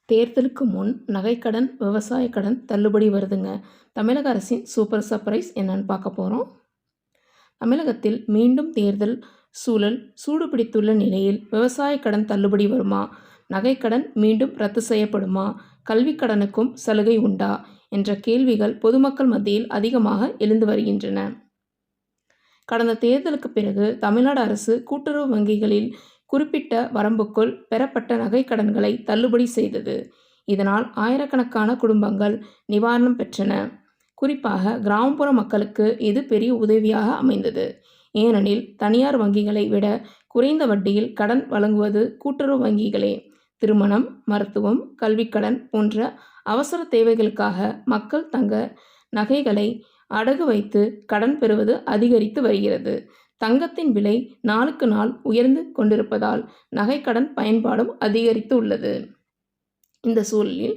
தேர்தலுக்கு முன் நகைக்கடன், விவசாய கடன் தள்ளுபடி வருதுங்க. தமிழக அரசின் சூப்பர் சர்ப்ரைஸ் என்னன்னு பார்க்க போகிறோம். தமிழகத்தில் மீண்டும் தேர்தல் சூழல் சூடுபிடித்துள்ள நிலையில் விவசாய கடன் தள்ளுபடி வருமா? நகைக்கடன் மீண்டும் ரத்து செய்யப்படுமா? கல்விக் கடனுக்கும் சலுகை உண்டா? என்ற கேள்விகள் பொதுமக்கள் மத்தியில் அதிகமாக எழுந்து வருகின்றன. கடந்த தேர்தலுக்கு பிறகு தமிழ்நாடு அரசு கூட்டுறவு வங்கிகளில் குறிப்பிட்ட வரம்புக்குள் பெறப்பட்ட நகைக்கடன்களை தள்ளுபடி செய்தது. இதனால் ஆயிரக்கணக்கான குடும்பங்கள் நிவாரணம் பெற்றன. குறிப்பாக கிராமப்புற மக்களுக்கு இது பெரிய உதவியாக அமைந்தது. ஏனெனில் தனியார் வங்கிகளை விட குறைந்த வட்டியில் கடன் வழங்குவது கூட்டுறவு வங்கிகளே. திருமணம், மருத்துவம், கல்விக்கடன் போன்ற அவசர தேவைகளுக்காக மக்கள் தங்க நகைகளை அடகு வைத்து கடன் பெறுவது அதிகரித்து வருகிறது. தங்கத்தின் விலை நாளுக்கு நாள் உயர்ந்து கொண்டிருப்பதால் நகைக்கடன் பயன்பாடும் அதிகரித்து உள்ளது. இந்த சூழலில்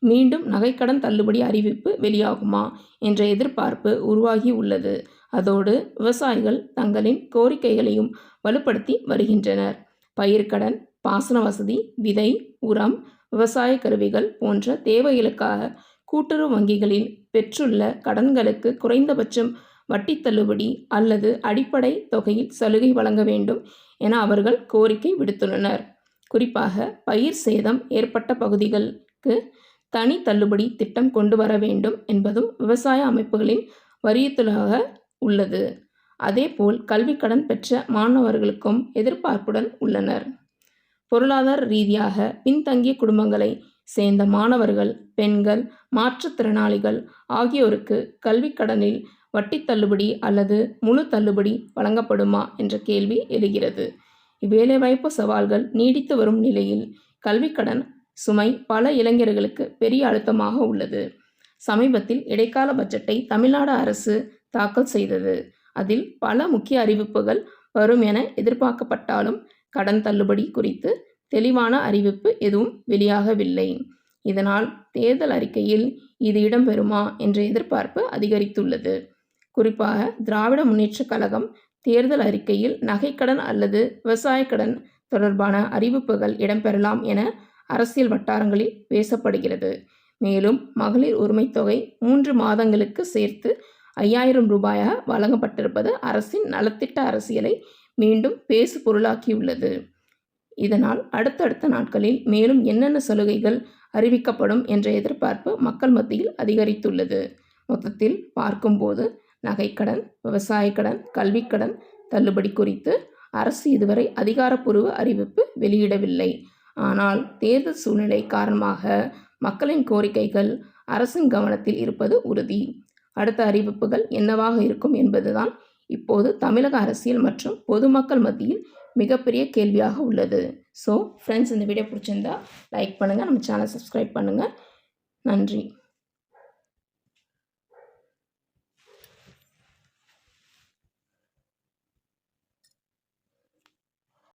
மீண்டும் நகைக்கடன் தள்ளுபடி அறிவிப்பு வெளியாகுமா என்ற எதிர்பார்ப்பு உருவாகி உள்ளது. அதோடு விவசாயிகள் தங்களின் கோரிக்கைகளையும் வலுப்படுத்தி வருகின்றனர். பயிர்க்கடன், பாசன வசதி, விதை, உரம், விவசாய கருவிகள் போன்ற தேவைகளுக்காக கூட்டுறவு வங்கிகளில் பெற்றுள்ள கடன்களுக்கு குறைந்தபட்சம் வட்டி தள்ளுபடி அல்லது அடிப்படை தொகையில் சலுகை வழங்க வேண்டும் என அவர்கள் கோரிக்கை விடுத்துள்ளனர். குறிப்பாக பயிர் சேதம் ஏற்பட்ட பகுதிகளுக்கு தனி தள்ளுபடி திட்டம் கொண்டு வர வேண்டும் என்பதும் விவசாய அமைப்புகளின் வலியுறுத்தலாக உள்ளது. அதேபோல் கல்விக்கடன் பெற்ற மாணவர்களுக்கும் எதிர்பார்ப்புடன் உள்ளனர். பொருளாதார ரீதியாக பின்தங்கிய குடும்பங்களை சேர்ந்த மாணவர்கள், பெண்கள், மாற்றுத்திறனாளிகள் ஆகியோருக்கு கல்விக்கடனில் வட்டி தள்ளுபடி அல்லது முழு தள்ளுபடி வழங்கப்படுமா என்ற கேள்வி எழுகிறது. வேலைவாய்ப்பு சவால்கள் நீடித்து வரும் நிலையில் கல்விக்கடன் சுமை பல இளைஞர்களுக்கு பெரிய அழுத்தமாக உள்ளது. சமீபத்தில் இடைக்கால பட்ஜெட்டை தமிழ்நாடு அரசு தாக்கல் செய்தது. அதில் பல முக்கிய அறிவிப்புகள் வரும் என எதிர்பார்க்கப்பட்டாலும் கடன் தள்ளுபடி குறித்து தெளிவான அறிவிப்பு எதுவும் வெளியாகவில்லை. இதனால் தேர்தல் அறிக்கையில் இது இடம்பெறுமா என்ற எதிர்பார்ப்பு அதிகரித்துள்ளது. குறிப்பாக திராவிட முன்னேற்றக் கழகம் தேர்தல் அறிக்கையில் நகைக்கடன் அல்லது விவசாய கடன் தொடர்பான அறிவிப்புகள் இடம்பெறலாம் என அரசியல் வட்டாரங்களில் பேசப்படுகிறது. மேலும் மகளிர் உரிமை தொகை 3 மாதங்களுக்கு சேர்த்து 5000 ரூபாயாக வழங்கப்பட்டிருப்பது அரசின் நலத்திட்ட அரசியலை மீண்டும் பேசு பொருளாக்கியுள்ளது. இதனால் அடுத்தடுத்த நாட்களில் மேலும் என்னென்ன சலுகைகள் அறிவிக்கப்படும் என்ற எதிர்பார்ப்பு மக்கள் மத்தியில் அதிகரித்துள்ளது. மொத்தத்தில் பார்க்கும்போது நகைக்கடன், விவசாய கடன், கல்விக்கடன் தள்ளுபடி குறித்து அரசு இதுவரை அதிகாரப்பூர்வ அறிவிப்பு வெளியிடவில்லை. ஆனால் தேர்தல் சூழ்நிலை காரணமாக மக்களின் கோரிக்கைகள் அரசின் கவனத்தில் இருப்பது உறுதி. அடுத்த அறிவிப்புகள் என்னவாக இருக்கும் என்பதுதான் இப்போது தமிழக அரசியல் மற்றும் பொதுமக்கள் மத்தியில் மிகப்பெரிய கேள்வியாக உள்ளது. ஸோ ஃப்ரெண்ட்ஸ், இந்த வீடியோ பிடிச்சிருந்தா லைக் பண்ணுங்கள், நம்ம சேனல் சப்ஸ்கிரைப் பண்ணுங்கள். நன்றி.